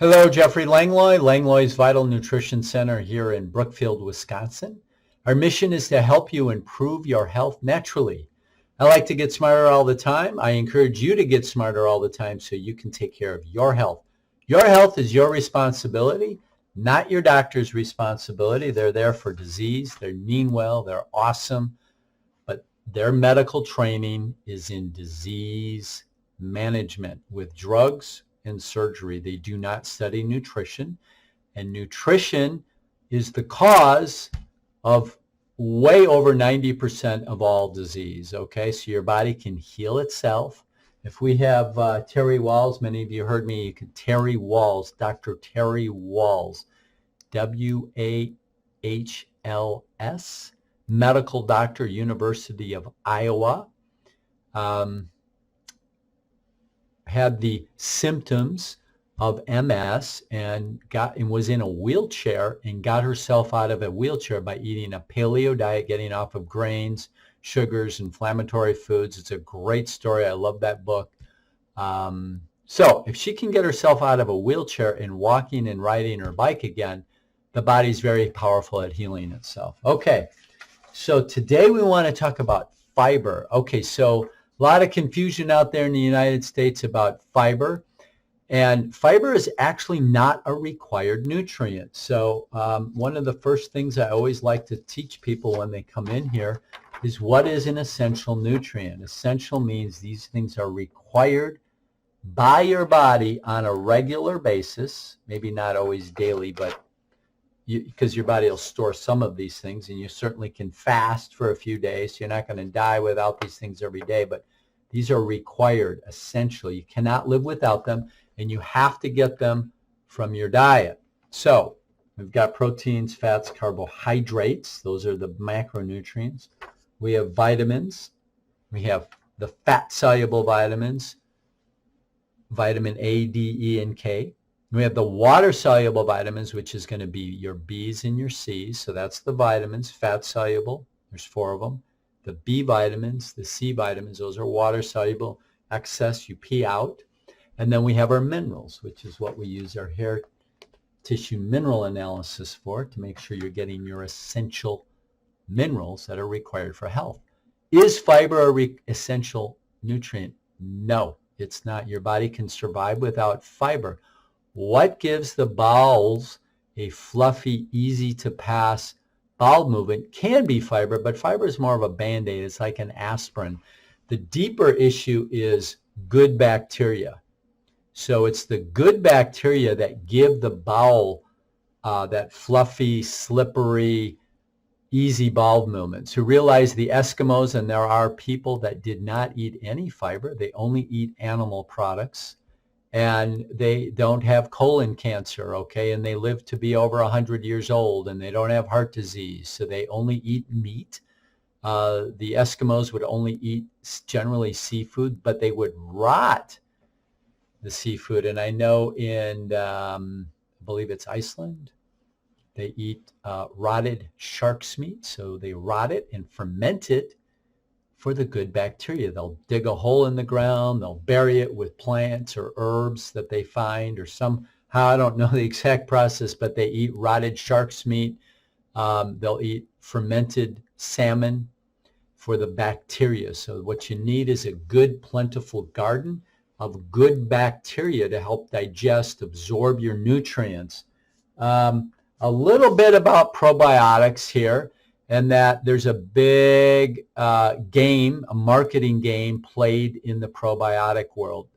Hello, Jeffrey Langlois, Langlois Vital Nutrition Center here in Brookfield, Wisconsin. Our mission is to help you improve your health naturally. I like to get smarter all the time. I encourage you to get smarter all the time so you can take care of your health. Your health is your responsibility, not your doctor's responsibility. They're there for disease. They mean well. They're awesome. But their medical training is in disease management with drugs and surgery. They do not study nutrition, and nutrition is the cause of way over 90% of all disease. Okay, so your body can heal itself. If we have Terry Walls, many of you heard me, Terry Walls, Dr. Terry Walls, WAHLS, medical doctor, University of Iowa. Had the symptoms of MS and was in a wheelchair and got herself out of a wheelchair by eating a paleo diet, getting off of grains, sugars, inflammatory foods. It's a great story. I love that book. So if she can get herself out of a wheelchair and walking and riding her bike again, the body's very powerful at healing itself. Okay, so today we want to talk about fiber. Okay, so a lot of confusion out there in the United States about fiber, and fiber is actually not a required nutrient. So one of the first things I always like to teach people when they come in here is what is an essential nutrient. Essential means these things are required by your body on a regular basis, maybe not always daily, but because your body will store some of these things, and you certainly can fast for a few days. So you're not going to die without these things every day, but these are required, essential. You cannot live without them, and you have to get them from your diet. So we've got proteins, fats, carbohydrates. Those are the macronutrients. We have vitamins. We have the fat-soluble vitamins, vitamin A, D, E, and K. We have the water-soluble vitamins, which is going to be your B's and your C's. So that's the vitamins, fat-soluble. There's 4 of them. The B vitamins, the C vitamins, those are water-soluble. Excess, you pee out. And then we have our minerals, which is what we use our hair tissue mineral analysis for, to make sure you're getting your essential minerals that are required for health. Is fiber a essential nutrient? No, it's not. Your body can survive without fiber. What gives the bowels a fluffy, easy-to-pass bowel movement can be fiber, but fiber is more of a Band-Aid. It's like an aspirin. The deeper issue is good bacteria. So it's the good bacteria that give the bowel that fluffy, slippery, easy bowel movements. Who realize the Eskimos, and there are people that did not eat any fiber. They only eat animal products. And they don't have colon cancer, okay, and they live to be over 100 years old, and they don't have heart disease, so they only eat meat. The Eskimos would only eat generally seafood, but they would rot the seafood. And I know in, I believe it's Iceland, they eat rotted shark's meat, so they rot it and ferment it for the good bacteria. They'll dig a hole in the ground, they'll bury it with plants or herbs that they find, or somehow, I don't know the exact process, but they eat rotted shark's meat. They'll eat fermented salmon for the bacteria. So what you need is a good, plentiful garden of good bacteria to help digest, absorb your nutrients. A little bit about probiotics here, and that there's a big game, a marketing game played in the probiotic world.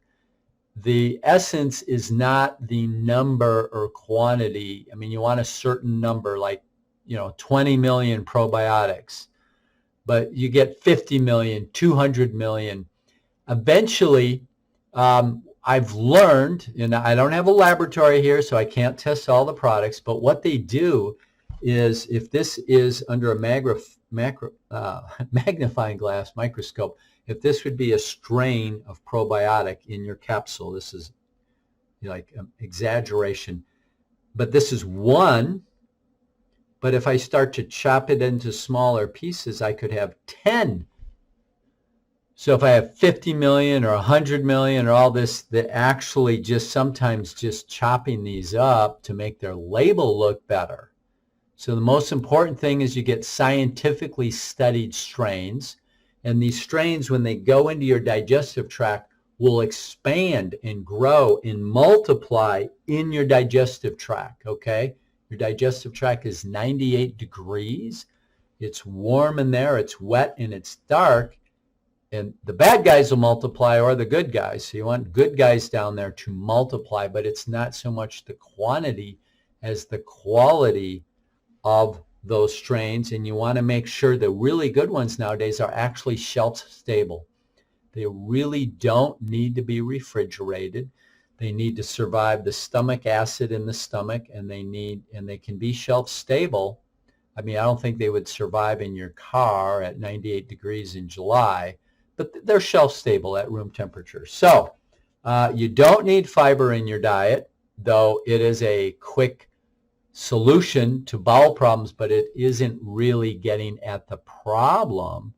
The essence is not the number or quantity. I mean, you want a certain number, like, 20 million probiotics, but you get 50 million, 200 million. Eventually, I've learned, and I don't have a laboratory here, so I can't test all the products, but what they do is, if this is under a magnifying glass microscope, if this would be a strain of probiotic in your capsule, this is like an exaggeration, but this is one. But if I start to chop it into smaller pieces, I could have 10 So if I have 50 million or 100 million or all this, that actually just sometimes just chopping these up to make their label look better. So the most important thing is you get scientifically studied strains. And these strains, when they go into your digestive tract, will expand and grow and multiply in your digestive tract, okay? Your digestive tract is 98 degrees. It's warm in there, it's wet, and it's dark. And the bad guys will multiply, or the good guys. So you want good guys down there to multiply, but it's not so much the quantity as the quality of those strains. And you want to make sure the really good ones nowadays are actually shelf stable. They really don't need to be refrigerated. They need to survive the stomach acid in the stomach, and they can be shelf stable. I mean, I don't think they would survive in your car at 98 degrees in July, but they're shelf stable at room temperature. So you don't need fiber in your diet, though it is a quick solution to bowel problems, but it isn't really getting at the problem.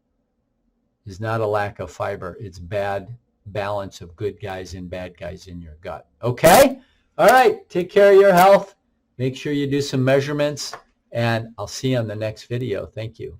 Is not a lack of fiber. It's bad balance of good guys and bad guys in your gut. Okay? All right. Take care of your health. Make sure you do some measurements, and I'll see you on the next video. Thank you.